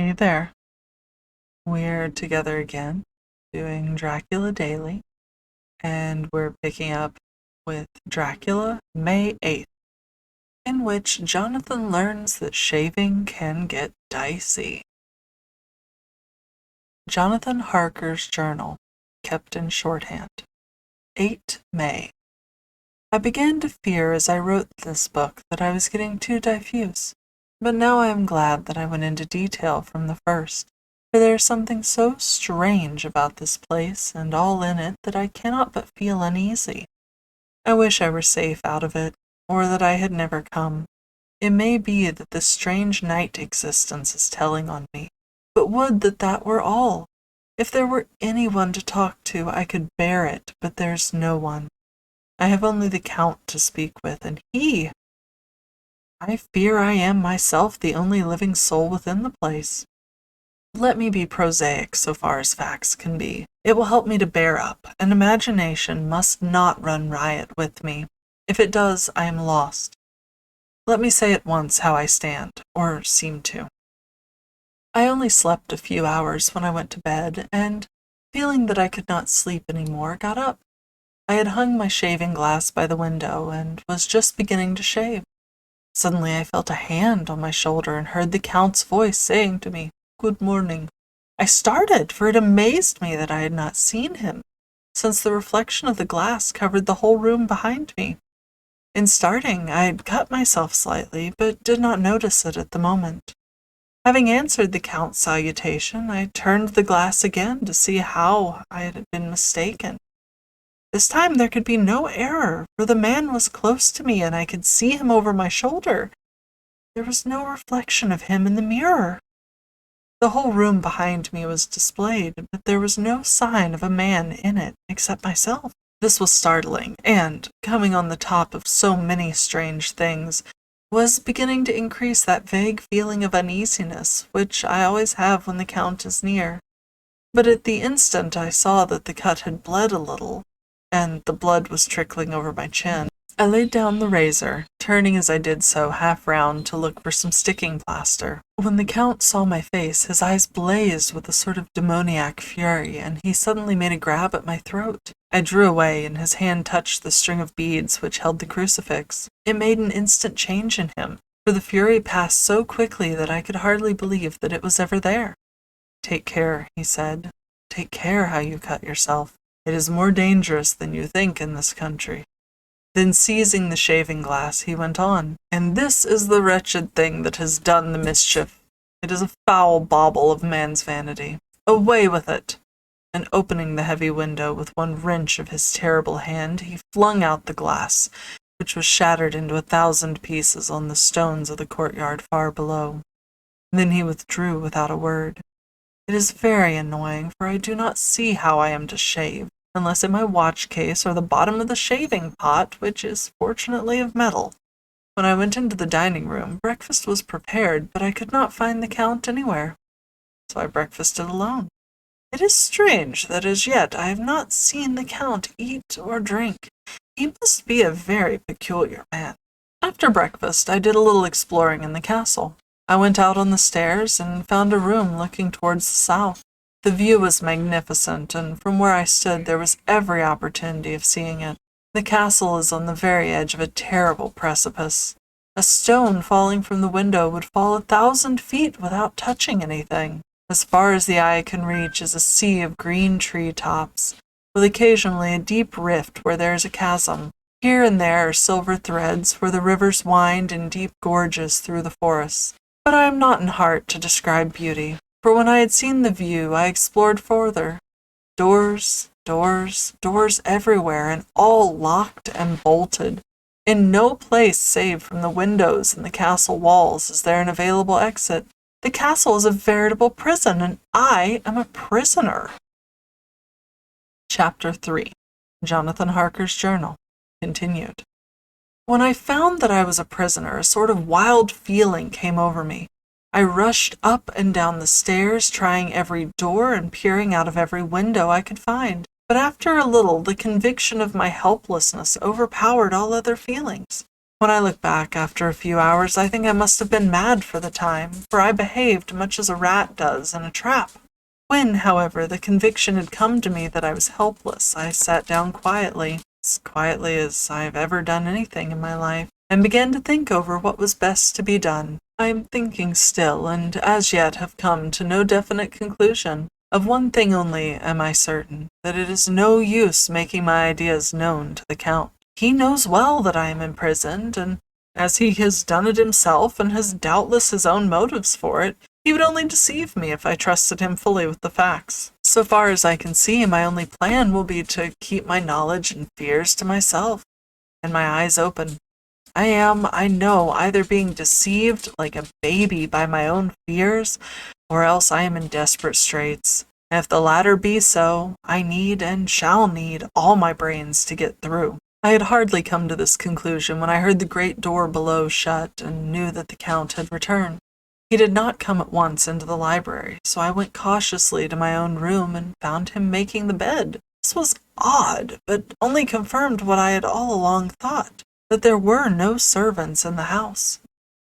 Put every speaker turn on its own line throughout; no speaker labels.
you there. We're together again, doing Dracula Daily, and we're picking up with Dracula, May 8th, in which Jonathan learns that shaving can get dicey. Jonathan Harker's journal, kept in shorthand. 8 May. I began to fear as I wrote this book that I was getting too diffuse, but now I am glad that I went into detail from the first, for there is something so strange about this place and all in it that I cannot but feel uneasy. I wish I were safe out of it, or that I had never come. It may be that this strange night existence is telling on me, but would that that were all. If there were anyone to talk to, I could bear it, but there's no one. I have only the Count to speak with, and I fear I am myself the only living soul within the place. Let me be prosaic so far as facts can be. It will help me to bear up, and imagination must not run riot with me. If it does, I am lost. Let me say at once how I stand, or seem to. I only slept a few hours when I went to bed, and, feeling that I could not sleep any more, got up. I had hung my shaving glass by the window, and was just beginning to shave. Suddenly I felt a hand on my shoulder and heard the Count's voice saying to me, "Good morning." I started, for it amazed me that I had not seen him, since the reflection of the glass covered the whole room behind me. In starting, I had cut myself slightly, but did not notice it at the moment. Having answered the Count's salutation, I turned the glass again to see how I had been mistaken. This time there could be no error, for the man was close to me and I could see him over my shoulder. There was no reflection of him in the mirror. The whole room behind me was displayed, but there was no sign of a man in it except myself. This was startling, and, coming on the top of so many strange things, was beginning to increase that vague feeling of uneasiness which I always have when the Count is near. But at the instant I saw that the cut had bled a little, and the blood was trickling over my chin. I laid down the razor, turning as I did so half round to look for some sticking plaster. When the Count saw my face, his eyes blazed with a sort of demoniac fury, and he suddenly made a grab at my throat. I drew away, and his hand touched the string of beads which held the crucifix. It made an instant change in him, for the fury passed so quickly that I could hardly believe that it was ever there. "Take care," he said. "Take care how you cut yourself. It is more dangerous than you think in this country." Then seizing the shaving glass, he went on, "And this is the wretched thing that has done the mischief. It is a foul bauble of man's vanity. Away with it!" And opening the heavy window with one wrench of his terrible hand, he flung out the glass, which was shattered into 1,000 pieces on the stones of the courtyard far below. Then he withdrew without a word. It is very annoying, for I do not see how I am to shave, unless in my watch case or the bottom of the shaving pot, which is fortunately of metal. When I went into the dining room, breakfast was prepared, but I could not find the Count anywhere, so I breakfasted alone. It is strange that as yet I have not seen the Count eat or drink. He must be a very peculiar man. After breakfast, I did a little exploring in the castle. I went out on the stairs and found a room looking towards the south. The view was magnificent, and from where I stood there was every opportunity of seeing it. The castle is on the very edge of a terrible precipice. A stone falling from the window would fall 1,000 feet without touching anything. As far as the eye can reach is a sea of green tree tops, with occasionally a deep rift where there is a chasm. Here and there are silver threads where the rivers wind in deep gorges through the forests. But I am not in heart to describe beauty, for when I had seen the view, I explored further. Doors, doors, doors everywhere, and all locked and bolted. In no place save from the windows and the castle walls is there an available exit. The castle is a veritable prison, and I am a prisoner. Chapter 3. Jonathan Harker's Journal. Continued. When I found that I was a prisoner, a sort of wild feeling came over me. I rushed up and down the stairs, trying every door and peering out of every window I could find. But after a little, the conviction of my helplessness overpowered all other feelings. When I look back after a few hours, I think I must have been mad for the time, for I behaved much as a rat does in a trap. When, however, the conviction had come to me that I was helpless, I sat down quietly as I've ever done anything in my life, and began to think over what was best to be done. I am thinking still, and as yet have come to no definite conclusion. Of one thing only am I certain, that it is no use making my ideas known to the Count. He knows well that I am imprisoned, and as he has done it himself, and has doubtless his own motives for it, he would only deceive me if I trusted him fully with the facts. So far as I can see, my only plan will be to keep my knowledge and fears to myself, and my eyes open. I know, either being deceived like a baby by my own fears, or else I am in desperate straits. And if the latter be so, I need and shall need all my brains to get through. I had hardly come to this conclusion when I heard the great door below shut and knew that the Count had returned. He did not come at once into the library, so I went cautiously to my own room and found him making the bed. This was odd, but only confirmed what I had all along thought, that there were no servants in the house.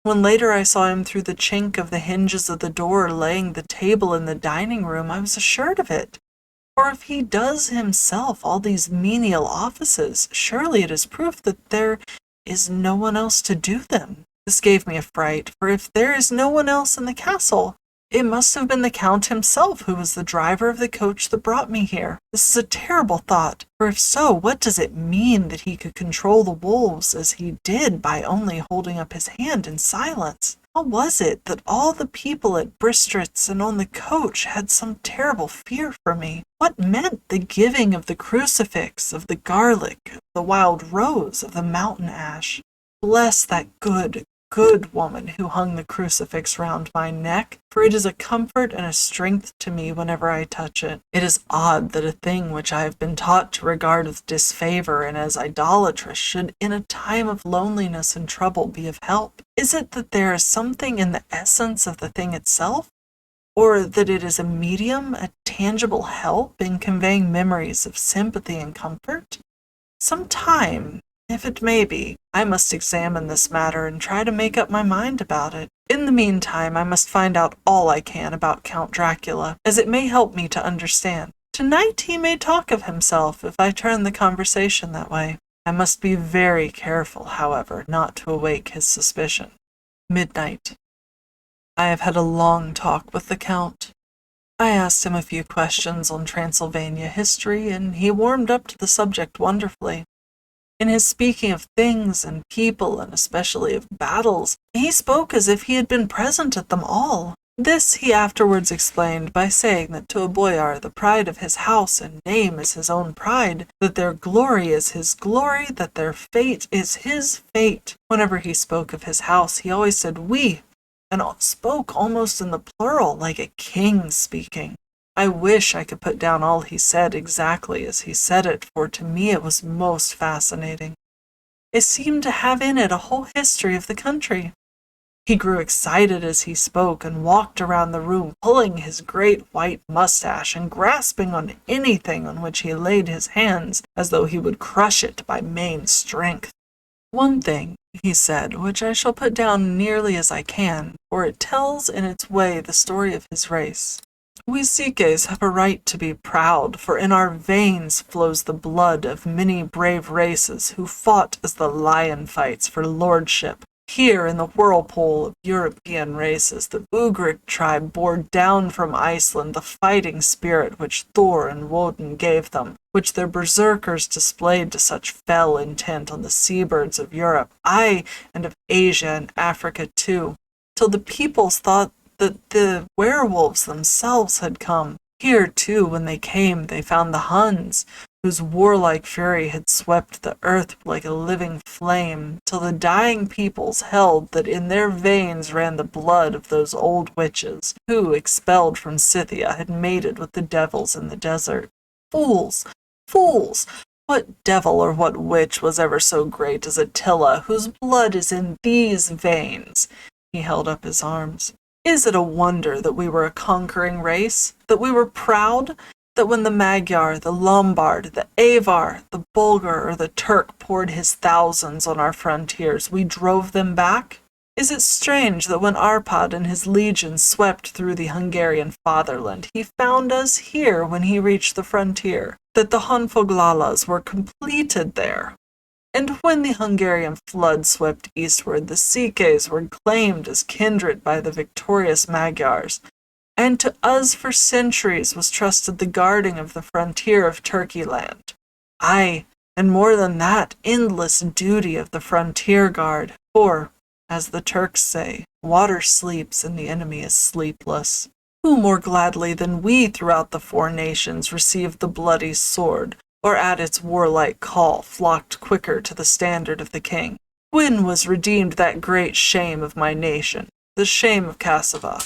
When later I saw him through the chink of the hinges of the door laying the table in the dining room, I was assured of it. For if he does himself all these menial offices, surely it is proof that there is no one else to do them. This gave me a fright, for if there is no one else in the castle, it must have been the Count himself who was the driver of the coach that brought me here. This is a terrible thought, for if so, what does it mean that he could control the wolves as he did by only holding up his hand in silence? How was it that all the people at Bistritz and on the coach had some terrible fear for me? What meant the giving of the crucifix, of the garlic, of the wild rose, of the mountain ash? Bless that good woman who hung the crucifix round my neck, for it is a comfort and a strength to me whenever I touch it. It is odd that a thing which I have been taught to regard with disfavor and as idolatrous should in a time of loneliness and trouble be of help. Is it that there is something in the essence of the thing itself, or that it is a medium, a tangible help in conveying memories of sympathy and comfort? Some time, if it may be, I must examine this matter and try to make up my mind about it. In the meantime, I must find out all I can about Count Dracula, as it may help me to understand. Tonight he may talk of himself if I turn the conversation that way. I must be very careful, however, not to awake his suspicion. Midnight. I have had a long talk with the Count. I asked him a few questions on Transylvania history, and he warmed up to the subject wonderfully. In his speaking of things and people, and especially of battles, he spoke as if he had been present at them all. This he afterwards explained by saying that to a boyar the pride of his house and name is his own pride, that their glory is his glory, that their fate is his fate. Whenever he spoke of his house, he always said we, and spoke almost in the plural, like a king speaking. I wish I could put down all he said exactly as he said it, for to me it was most fascinating. It seemed to have in it a whole history of the country. He grew excited as he spoke and walked around the room, pulling his great white mustache and grasping on anything on which he laid his hands as though he would crush it by main strength. One thing, he said, which I shall put down nearly as I can, for it tells in its way the story of his race. We Sikhes have a right to be proud, for in our veins flows the blood of many brave races who fought as the lion fights for lordship. Here in the whirlpool of European races, the Ugric tribe bore down from Iceland the fighting spirit which Thor and Woden gave them, which their berserkers displayed to such fell intent on the seabirds of Europe, aye, and of Asia and Africa too, till the peoples thought that the werewolves themselves had come. Here, too, when they came, they found the Huns, whose warlike fury had swept the earth like a living flame, till the dying peoples held that in their veins ran the blood of those old witches, who, expelled from Scythia, had mated with the devils in the desert. Fools! Fools! What devil or what witch was ever so great as Attila, whose blood is in these veins? He held up his arms. Is it a wonder that we were a conquering race, that we were proud, that when the Magyar, the Lombard, the Avar, the Bulgar, or the Turk poured his thousands on our frontiers, we drove them back? Is it strange that when Arpad and his legions swept through the Hungarian fatherland, he found us here when he reached the frontier, that the Honfoglalas were completed there? And when the Hungarian flood swept eastward, the Székelys were claimed as kindred by the victorious Magyars, and to us for centuries was trusted the guarding of the frontier of Turkey land. Aye, and more than that, endless duty of the frontier guard, for, as the Turks say, water sleeps and the enemy is sleepless. Who more gladly than we throughout the four nations received the bloody sword, or at its warlike call flocked quicker to the standard of the king? When was redeemed that great shame of my nation, the shame of Kosovo,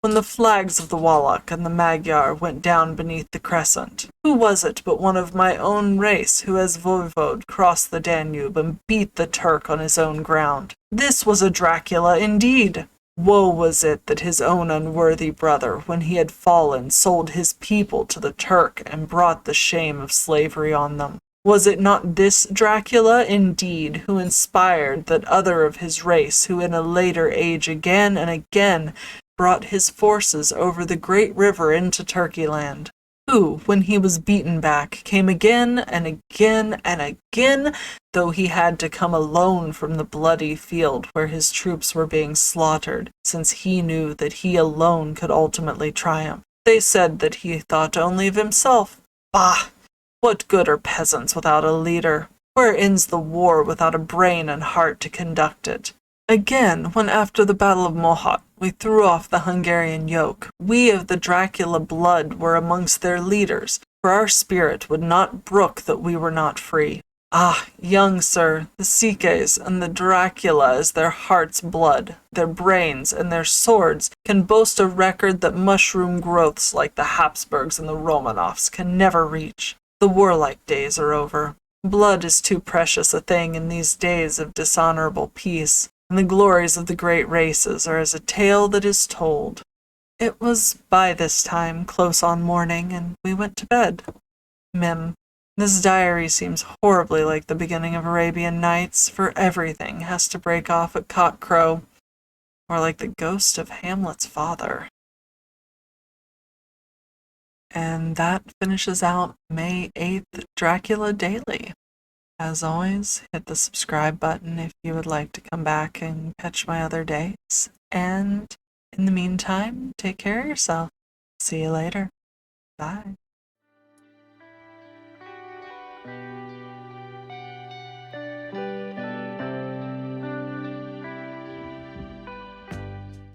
when the flags of the Wallach and the Magyar went down beneath the crescent? Who was it but one of my own race who as voivode crossed the Danube and beat the Turk on his own ground? This was a Dracula indeed! Woe was it that his own unworthy brother, when he had fallen, sold his people to the Turk and brought the shame of slavery on them. Was it not this Dracula, indeed, who inspired that other of his race, who in a later age again and again brought his forces over the great river into Turkey land? Who, when he was beaten back, came again and again and again, though he had to come alone from the bloody field where his troops were being slaughtered, since he knew that he alone could ultimately triumph. They said that he thought only of himself. Bah! What good are peasants without a leader? Where ends the war without a brain and heart to conduct it? Again, when after the Battle of Mohat we threw off the Hungarian yoke, we of the Dracula blood were amongst their leaders, for our spirit would not brook that we were not free. Ah, young sir, the Székelys and the Dracula as their heart's blood, their brains, and their swords can boast a record that mushroom growths like the Habsburgs and the Romanovs can never reach. The warlike days are over. Blood is too precious a thing in these days of dishonorable peace, and the glories of the great races are as a tale that is told. It was by this time close on morning, and we went to bed. Mem. This diary seems horribly like the beginning of Arabian Nights, for everything has to break off at cockcrow, or like the ghost of Hamlet's father. And that finishes out May 8th Dracula Daily. As always, hit the subscribe button if you would like to come back and catch my other days. And in the meantime, take care of yourself. See you later. Bye.